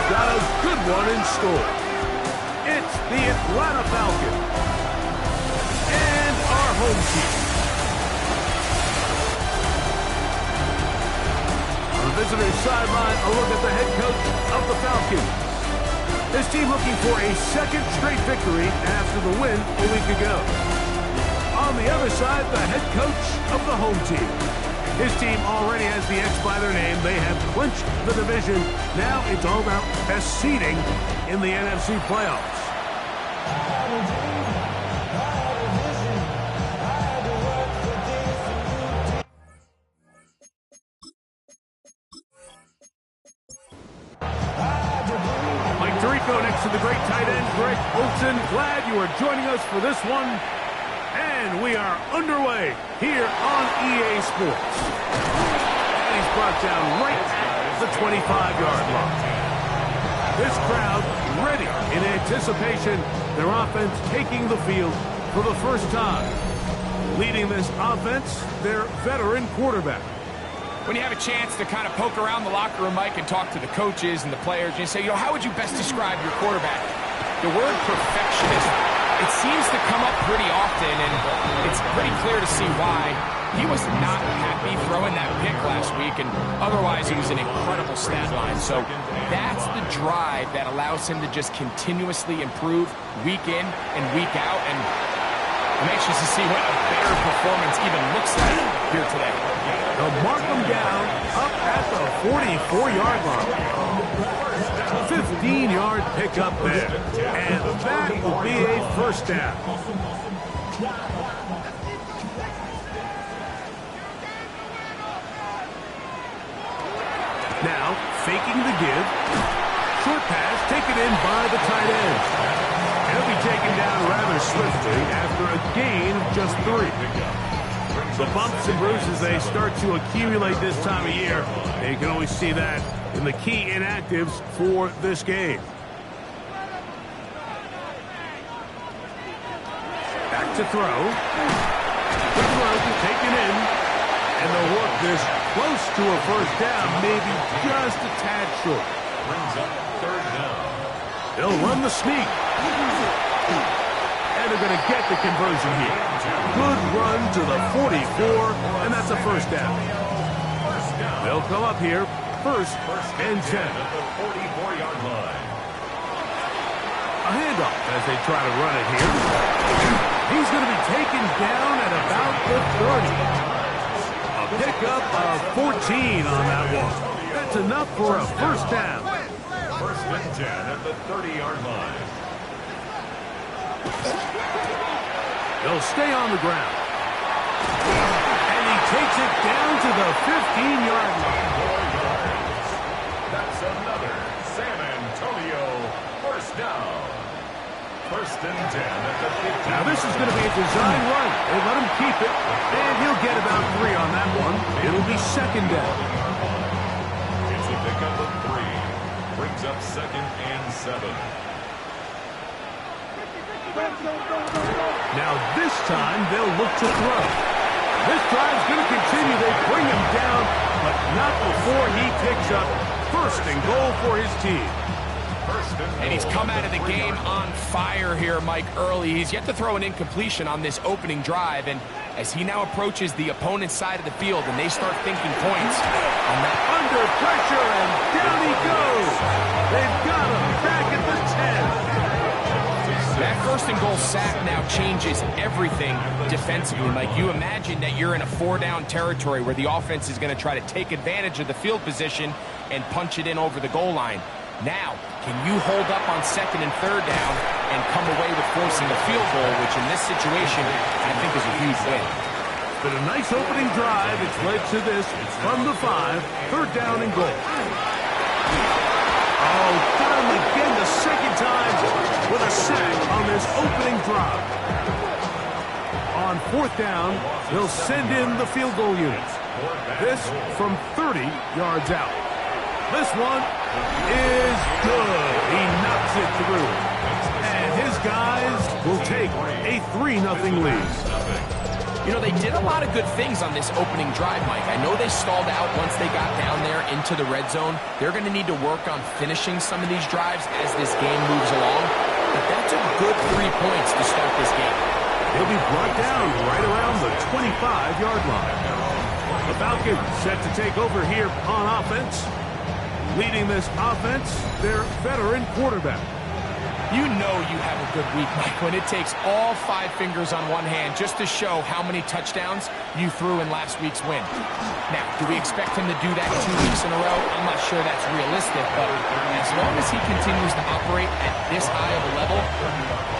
got a good one in store. It's the Atlanta Falcons and our home team. On the visitor's sideline, a look at the head coach of the Falcons. His team looking for a second straight victory after the win a week ago. On the other side, the head coach of the home team. His team already has the X by their name. They have clinched the division. Now it's all about best seeding in the NFC playoffs. Next to the great tight end, Greg Olsen. Glad you are joining us for this one. And we are underway here on EA Sports. And he's brought down right at the 25-yard line. This crowd ready in anticipation. Their offense taking the field for the first time. Leading this offense, their veteran quarterback. When you have a chance to kind of poke around the locker room, Mike, and talk to the coaches and the players, and you say, how would you best describe your quarterback? The word perfectionist, it seems to come up pretty often, and it's pretty clear to see why. He was not happy throwing that pick last week, and otherwise it was an incredible stat line. So that's the drive that allows him to just continuously improve week in and week out, and I'm anxious to see what a better performance even looks like here today. They'll mark them down up at the 44-yard line. 15-yard pickup there. And that will be a first down. Now, faking the give. Short pass taken in by the tight end. He'll be taken down rather swiftly after a gain of just 3. The bumps and bruises, they start to accumulate this time of year. And you can always see that in the key inactives for this game. Back to throw. The throw taken in. And they'll work this close to a first down, maybe just a tad short. Brings up third down. They'll run the sneak. And they're going to get the conversion here. Good run to the 44, and that's a first down. They'll come up here, first and 10. At the 44-yard line. A handoff as they try to run it here. He's going to be taken down at about the 30. A pickup of 14 on that one. That's enough for a first down. First and 10 at the 30-yard line. They'll stay on the ground. And he takes it down to the 15-yard line. 4 yards. That's another San Antonio first down. First and 10 at the 15. Now this is going to be a design run. They let him keep it, and he'll get about 3 on that one. It'll be second down. It's a pickup of 3. Brings up second and 7. Now this time they'll look to throw. This drive's going to continue. They bring him down, but not before he picks up first and goal for his team. And he's come out of the game on fire here, Mike, early. He's yet to throw an incompletion on this opening drive, and as he now approaches the opponent's side of the field and they start thinking points on that. Under pressure, and down he goes. They've got him back at the 10. That first and goal sack now changes everything defensively. Like, you imagine that you're in a 4-down territory where the offense is going to try to take advantage of the field position and punch it in over the goal line. Now, can you hold up on second and third down and come away with forcing a field goal, which in this situation I think is a huge win. It's been a nice opening drive. It's led to this. It's from the 5, third down and goal. Oh, got him again the second time with a sack on this opening drive. On fourth down, they'll send in the field goal unit. This from 30 yards out. This one is good. He knocks it through. And his guys will take a 3-0 lead. You know, they did a lot of good things on this opening drive, Mike. I know they stalled out once they got down there into the red zone. They're going to need to work on finishing some of these drives as this game moves along. But that's a good 3 points to start this game. He'll be brought down right around the 25-yard line. The Falcons set to take over here on offense. Leading this offense, their veteran quarterback. You know you have a good week, Mike, when it takes all 5 fingers on one hand just to show how many touchdowns you threw in last week's win. Now, do we expect him to do that 2 weeks in a row? I'm not sure that's realistic, but as long as he continues to operate at this high of a level,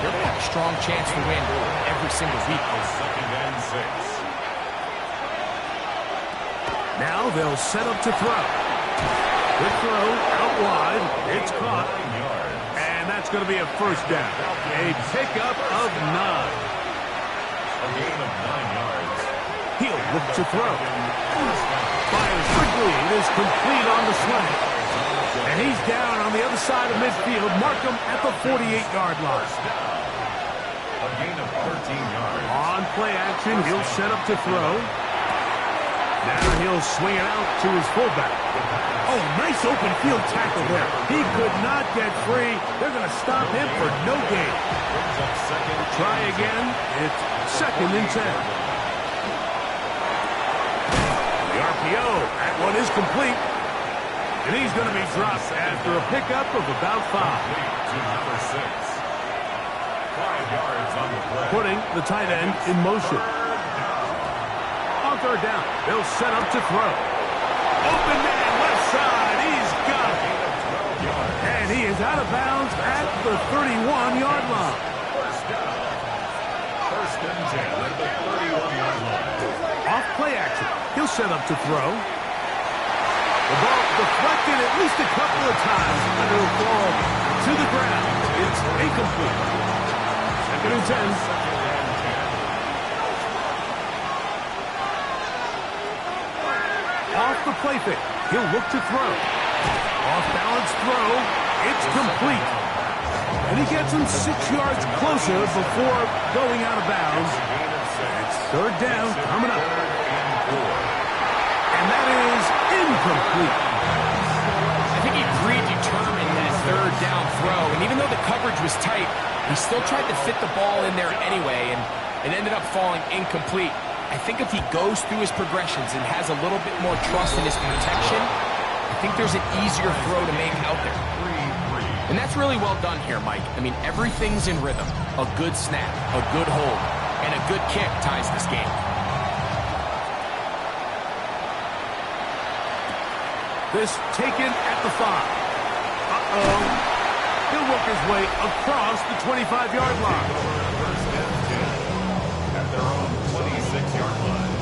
they're going to have a strong chance to win every single week. Second and 6. Now they'll set up to throw. Good throw out wide. It's caught. And that's going to be a first down. A pickup of 9. A gain of 9 yards. He'll look to throw. Fires quickly. It is complete on the slant. And he's down on the other side of midfield. Mark him at the 48-yard line. A gain of 13 yards. On play action, he'll set up to throw. Now he'll swing it out to his fullback. Oh, nice open field tackle there. He could not get free. They're going to stop him for no gain. Try again. It's second and 10. The RPO. That one is complete. And he's going to be dropped after a pickup of about 5. To number 6. 5 yards on the play. Putting the tight end in motion. On third down, they'll set up to throw. Open man, left side, he's got it. And he is out of bounds at the 31-yard line. First down. First and 10 at the 31-yard line. Off play action, he'll set up to throw. The ball deflected at least a couple of times, and it'll fall to the ground. It's incomplete. Second and 10. Off the play fake. He'll look to throw. Off balance throw. It's complete. And he gets him 6 yards closer before going out of bounds. It's third down coming up. And that is incomplete. I think he predetermined that third down throw. And even though the coverage was tight, he still tried to fit the ball in there anyway. And it ended up falling incomplete. I think if he goes through his progressions and has a little bit more trust in his protection, I think there's an easier throw to make out there. And that's really well done here, Mike. I mean, everything's in rhythm. A good snap, a good hold, and a good kick ties this game. This taken at the 5. Uh-oh. He'll work his way across the 25-yard line. First and 10 at their own 26-yard line.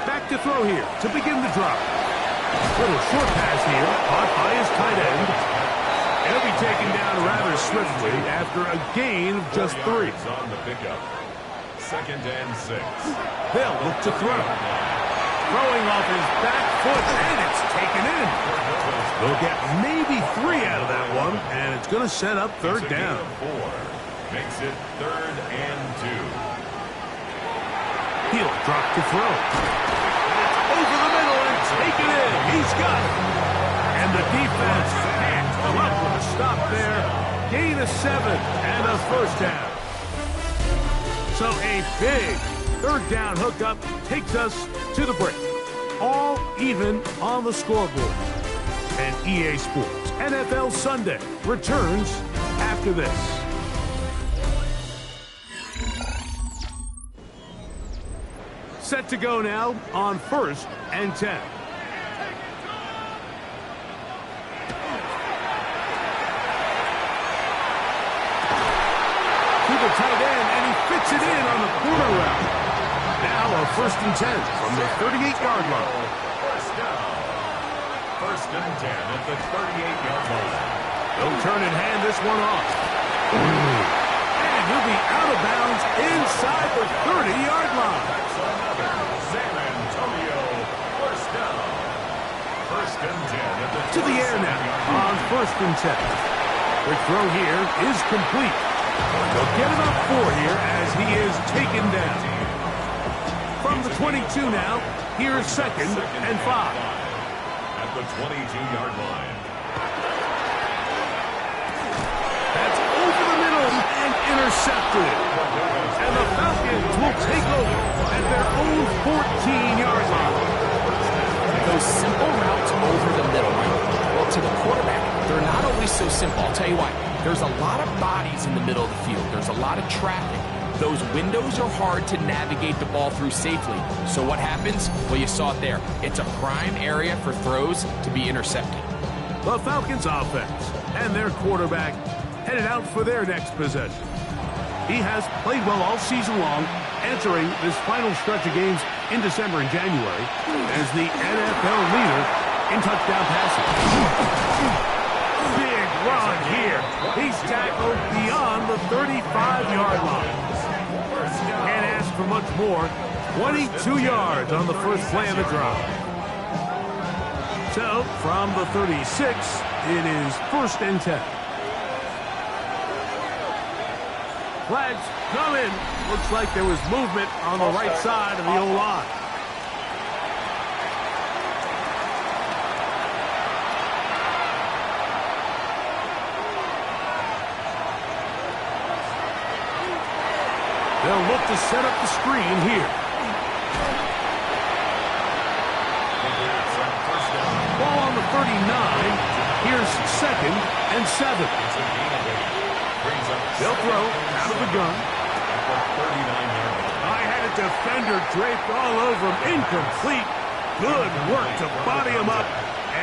Back to throw here to begin the drop. Little short pass here, caught by his tight end. He'll be taken down rather swiftly after a gain of just 3. On the pickup. Second and 6. They'll look to throw. Throwing off his back foot, and it's taken in. They'll get maybe 3 out of that one, and it's going to set up third down. 4 makes it third and 2. He'll drop to throw. Over the middle and take it in. He's got it. And the defense can't come up with a stop there. Gain of 7 and a first down. So a big third down hookup takes us to the break. All even on the scoreboard. And EA Sports NFL Sunday returns after this. Set to go now on first and 10. To the tight end, and he fits it in on the corner route. Now a first and 10 from the 38-yard line. First down. First and 10 at the 38-yard line. They'll turn and hand this one off. And he'll be out of bounds inside the 30-yard line. That's another San Antonio first down. First and 10 at the To the air now on 1st and 10. Quick throw here is complete. They'll get it up 4 here as he is taken down. From the 22 now, here's 2nd and 5. At the 22-yard line. That's over the middle and intercepted. And the Falcons will take over at their own 14-yard line. Those simple routes over the middle, well, to the quarterback, they're not always so simple. I'll tell you why. There's a lot of bodies in the middle of the field. There's a lot of traffic. Those windows are hard to navigate the ball through safely. So what happens? Well, you saw it there. It's a prime area for throws to be intercepted. The Falcons offense and their quarterback headed out for their next possession. He has played well all season long, entering this final stretch of games in December and January as the NFL leader in touchdown passing. Big run here. He's tackled beyond the 35-yard line. Can't ask for much more. 22 yards on the first play of the drive. So, from the 36, it is 1st and 10. Flags come in. Looks like there was movement on the right side of the O-line. They'll look to set up the screen here. Ball on the 39. Here's 2nd and 7. They'll throw out of the gun. I had a defender draped all over him. Incomplete. Good work to body him up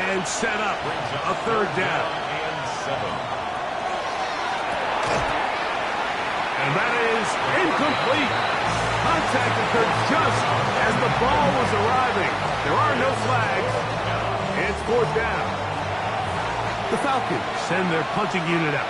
and set up a 3rd down. And that is incomplete. Contact occurred just as the ball was arriving. There are no flags. It's 4th down. The Falcons send their punting unit out.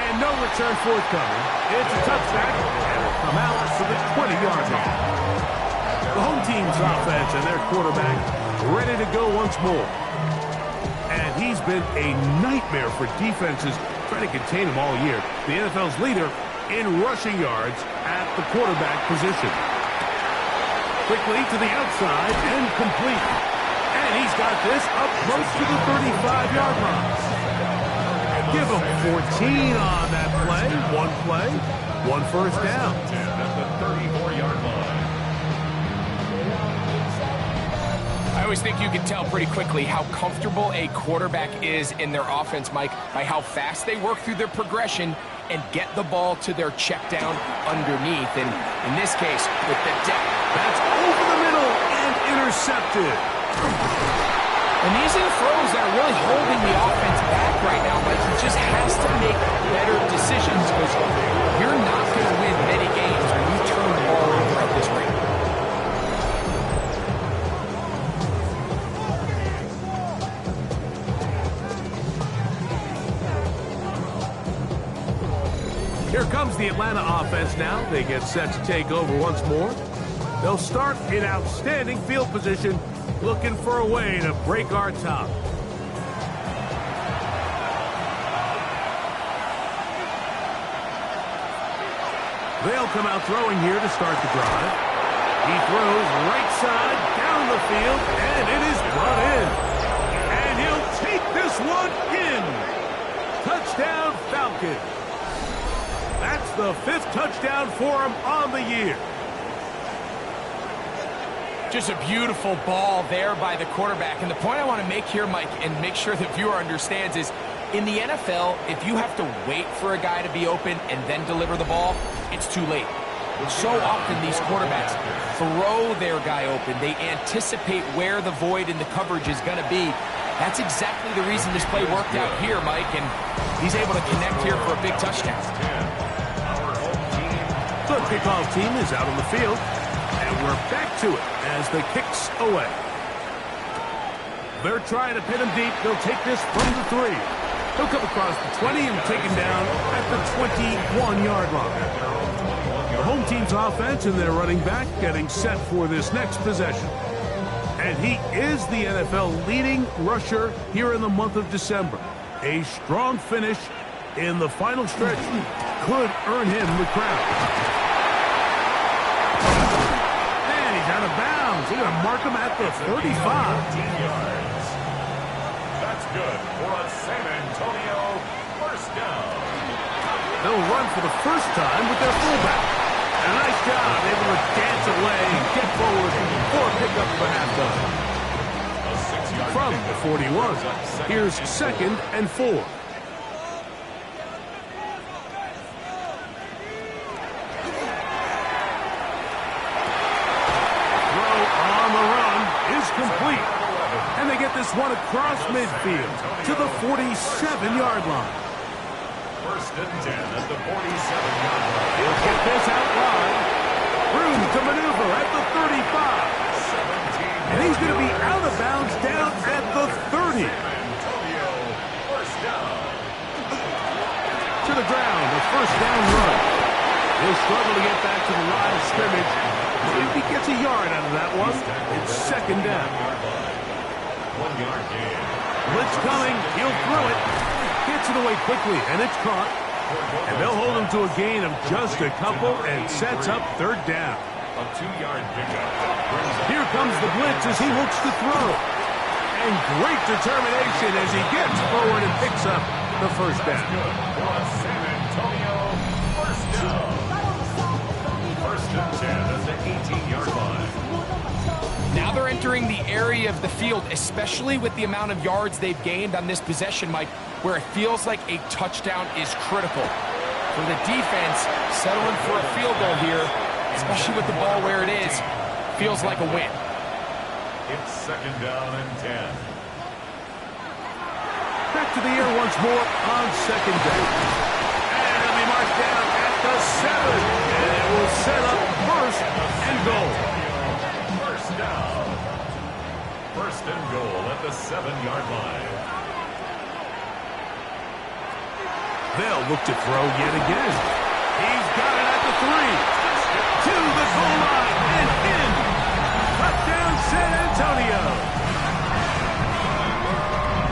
And no return forthcoming. It's a touchback, and it'll come out to the 20-yard line. The home team's offense and their quarterback ready to go once more. And he's been a nightmare for defenses trying to contain him all year. The NFL's leader in rushing yards at the quarterback position. Quickly to the outside and complete. And he's got this up close to the 35-yard line. Give him 14 on that play. One first down. At the 34-yard line. I always think you can tell pretty quickly how comfortable a quarterback is in their offense, Mike, by how fast they work through their progression and get the ball to their check down underneath. And in this case, with the depth. That's over the middle and intercepted. And these are the throws that are really holding the offense back right now. Mike, he just has to make better decisions because you're not going to win many games when you turn the ball over at this rate. Here comes the Atlanta offense now. They get set to take over once more. They'll start in outstanding field position, looking for a way to break our top. They'll come out throwing here to start the drive. He throws right side down the field, and it is brought in. And he'll take this one in. Touchdown, Falcons. That's the 5th touchdown for him on the year. Just a beautiful ball there by the quarterback. And the point I want to make here, Mike, and make sure the viewer understands is, in the NFL, if you have to wait for a guy to be open and then deliver the ball, it's too late. So often these quarterbacks throw their guy open. They anticipate where the void in the coverage is going to be. That's exactly the reason this play worked out here, Mike, and he's able to connect here for a big touchdown. The kickoff team is out on the field, and we're back to it as the kick's away. They're trying to pin him deep. They'll take this from the 3. He'll come across the 20 and taken down at the 21-yard line. The home team's offense and their running back getting set for this next possession. And he is the NFL leading rusher here in the month of December. A strong finish in the final stretch could earn him the crown. And he's out of bounds. They're going to mark him at the 35. Yards. That's good for a San Antonio first down. They'll run for the first time with their fullback. And a nice job, able to dance away and get forward for a pickup for halftime. From the 41, here's 2nd and 4. Throw on the run is complete. And they get this one across midfield to the 47-yard line. 1st and 10 at the 47-yard line. He'll get this out wide. Room to maneuver at the 35. And he's going to be out of bounds down at the 30. Antonio, first down. To the ground, a first down run. He'll struggle to get back to the line of scrimmage. If he gets a yard out of that one, it's 2nd down. 1 yard gain. Blitz coming, he'll throw it. Gets it away quickly, and it's caught. And they'll hold him to a gain of just a couple and sets up 3rd down. A 2-yard pickup. Here comes the blitz as he looks to throw. And great determination as he gets forward and picks up the first down. For a San Antonio first down. 1st and 10 at the 18-yard line. Now they're entering the area of the field, especially with the amount of yards they've gained on this possession, Mike, where it feels like a touchdown is critical. For the defense, settling for a field goal here, especially with the ball where it is, feels like a win. It's 2nd down and 10. Back to the air once more on 2nd down. And he'll be marked down at the 7. And it will set up 1st and goal. First down. 1st and goal at the 7-yard line. They'll look to throw yet again. He's got it at the 3. To the goal line and in. Touchdown San Antonio.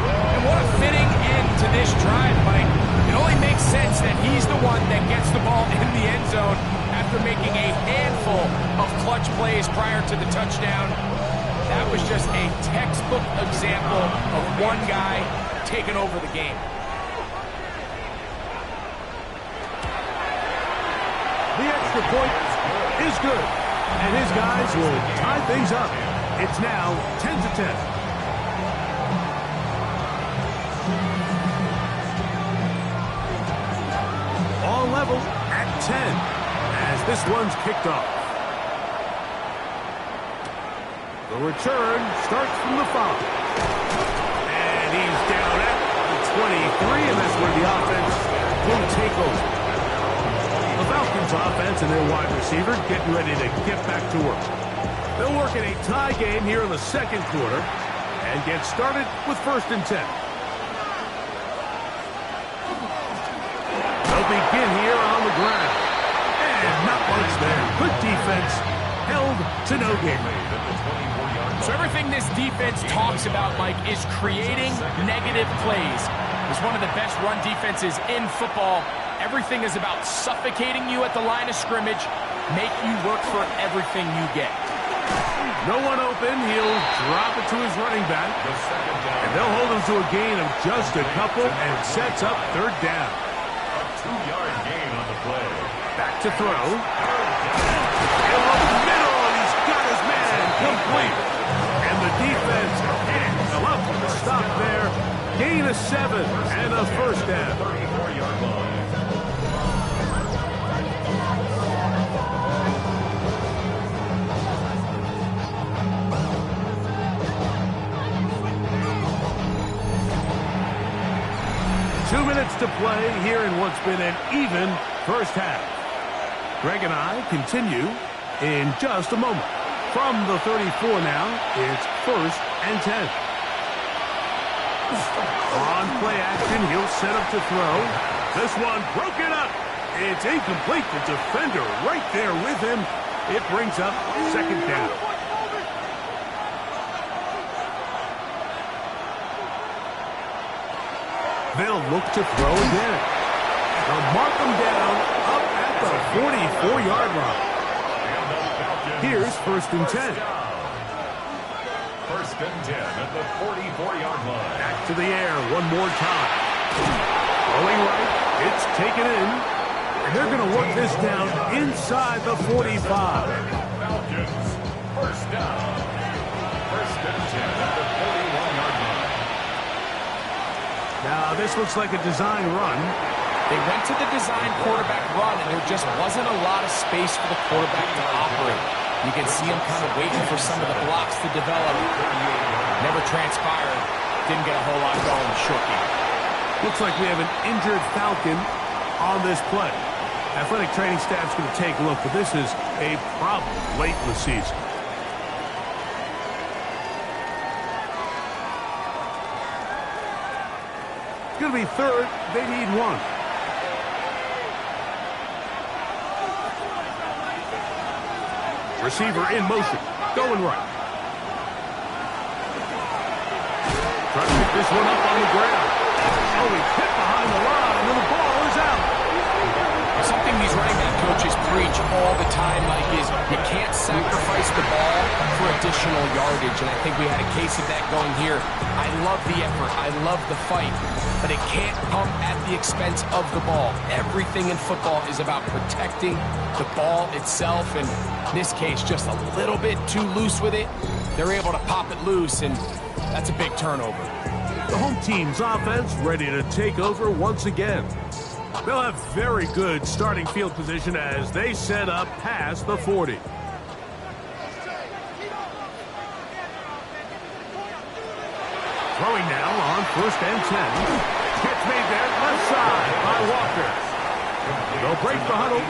And what a fitting end to this drive, Mike. It only makes sense that he's the one that gets the ball in the end zone after making a handful of clutch plays prior to the touchdown. That was just a textbook example of one guy taking over the game. The extra point is good, and his guys will tie things up. It's now 10-10. All level at 10 as this one's kicked off. The return starts from the 5. And he's down at the 23, and that's where the offense will take over. The Falcons offense and their wide receiver getting ready to get back to work. They'll work in a tie game here in the 2nd quarter and get started with 1st and 10. They'll begin here on the ground. And not much there. Good defense held to no gain. So everything this defense talks about, Mike, is creating negative plays. It's one of the best run defenses in football. Everything is about suffocating you at the line of scrimmage, make you work for everything you get. No one open. He'll drop it to his running back. And they'll hold him to a gain of just a couple and sets up 3rd down. A 2-yard gain on the play. Back to throw. Over the middle, and he's got his man complete. And the defense can't come up with a stop there. Gain of 7 and a first down. 34-yard line. To play here in what's been an even first half. Greg and I continue in just a moment. From the 34 now, it's 1st and 10. On play action. He'll set up to throw. This one broken up. It's incomplete. The defender right there with him. It brings up second down. They'll look to throw again. They'll mark them down up at the 44-yard line. Here's 1st and 10. 1st and 10 at the 44-yard line. Back to the air one more time. Rolling right. It's taken in. And they're going to work this down inside the 45. Falcons, 1st down. 1st and 10 at the 41-yard line. Now, this looks like a design run. They went to the design quarterback run, and there just wasn't a lot of space for the quarterback to operate. You can see him kind of waiting for some of the blocks to develop. Never transpired. Didn't get a whole lot going in the short game. Looks like we have an injured Falcon on this play. Athletic training staff's going to take a look, but this is a problem late in the season. It's going to be 3rd. They need 1. Receiver in motion. Going right. Trying to pick this one up on the ground. Oh, he hit behind the line, and the ball is out. Something these running back coaches preach all the time, Mike, is you can't sacrifice the ball for additional yardage, and I think we had a case of that going here. I love the effort. I love the fight, but it can't come at the expense of the ball. Everything in football is about protecting the ball itself, and in this case, just a little bit too loose with it. They're able to pop it loose, and that's a big turnover. The home team's offense ready to take over once again. They'll have very good starting field position as they set up past the 40. Throwing now on 1st and 10. Catch made there, left side by Walker. They'll break the huddle.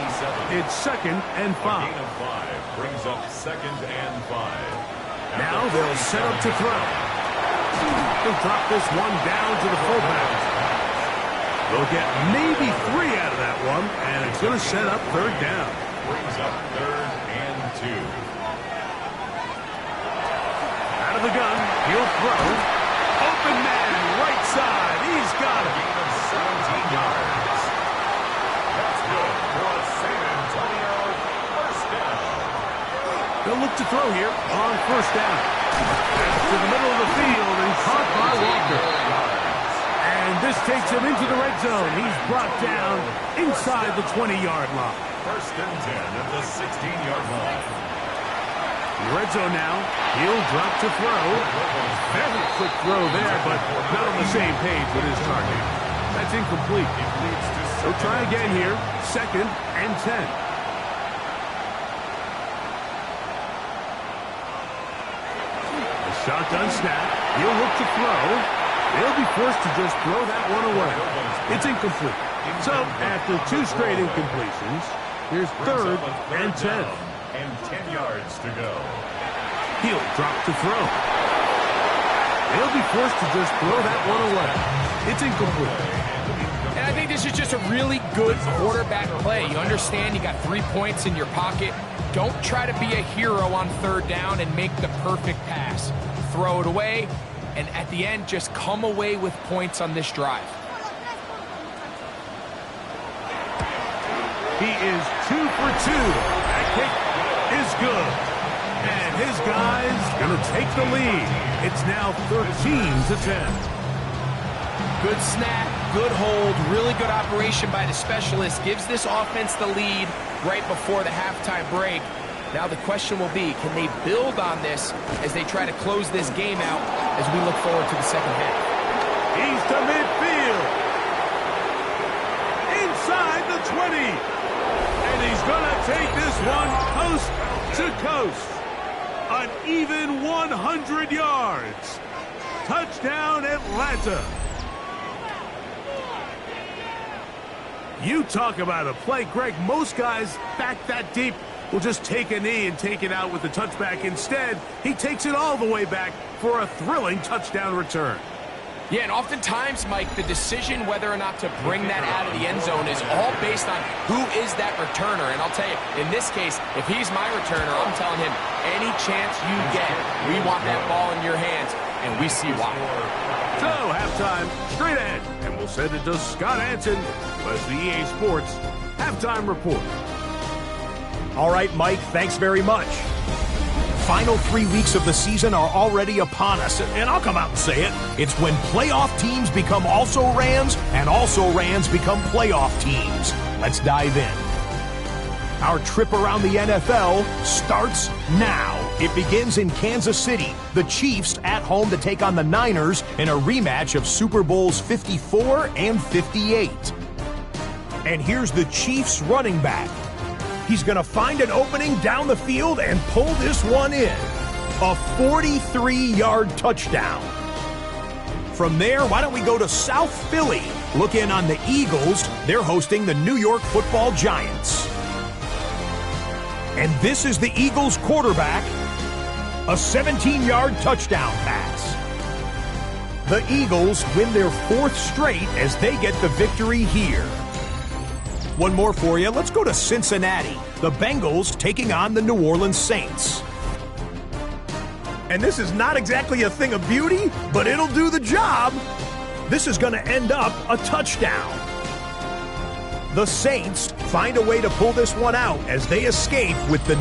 It's 2nd and 5. Gain of 5 brings up 2nd and 5. Now they'll set up to throw. They'll drop this one down to the fullback. They'll get maybe 3 out of that one, and it's going to set up 3rd down. Brings up 3rd and 2. Out of the gun, he'll throw. Open man, right side. He's got it. Gain of 17 yards. That's good for a San Antonio 1st down. They'll look to throw here on 1st down. Pass to the middle of the field and caught by Walker. And this takes him into the red zone. He's brought down inside the 20-yard line. 1st and 10 at the 16-yard line. In the red zone now, he'll drop to throw. Very quick throw there, but not on the same page with his target. That's incomplete. He'll try again here, 2nd and 10. The shotgun snap. He'll look to throw. They'll be forced to just throw that one away. It's incomplete. So, after 2 straight incompletions, here's 3rd and 10. And 10 yards to go. He'll drop to throw. They'll be forced to just throw that one away. It's incomplete. And I think this is just a really good quarterback play. You understand you got 3 points in your pocket. Don't try to be a hero on 3rd down and make the perfect pass. Throw it away, and at the end, just come away with points on this drive. He is 2 for 2. That kick is good. And his guys going to take the lead. It's now 13-10. Good snap, good hold, really good operation by the specialist. Gives this offense the lead right before the halftime break. Now the question will be, can they build on this as they try to close this game out as we look forward to the second half? He's to midfield. Inside the 20. And he's going to take this one coast to coast. An even 100 yards. Touchdown, Atlanta. You talk about a play, Greg. Most guys back that deep will just take a knee and take it out with the touchback. Instead, he takes it all the way back for a thrilling touchdown return. Yeah, and oftentimes, Mike, the decision whether or not to bring that out of the end zone is all based on who is that returner. And I'll tell you, in this case, if he's my returner, I'm telling him, any chance you get, we want that ball in your hands, and we see why. So, halftime, straight ahead, and we'll send it to Scott Hansen, who has the EA Sports Halftime Report. All right, Mike, thanks very much. Final 3 weeks of the season are already upon us, and I'll come out and say it. It's when playoff teams become also-rans, and also-rans become playoff teams. Let's dive in. Our trip around the NFL starts now. It begins in Kansas City. The Chiefs at home to take on the Niners in a rematch of Super Bowls 54 and 58. And here's the Chiefs running back. He's going to find an opening down the field and pull this one in. A 43-yard touchdown. From there, why don't we go to South Philly? Look in on the Eagles. They're hosting the New York Football Giants. And this is the Eagles quarterback. A 17-yard touchdown pass. The Eagles win their 4th straight as they get the victory here. One more for you. Let's go to Cincinnati. The Bengals taking on the New Orleans Saints. And this is not exactly a thing of beauty, but it'll do the job. This is going to end up a touchdown. The Saints find a way to pull this one out as they escape with the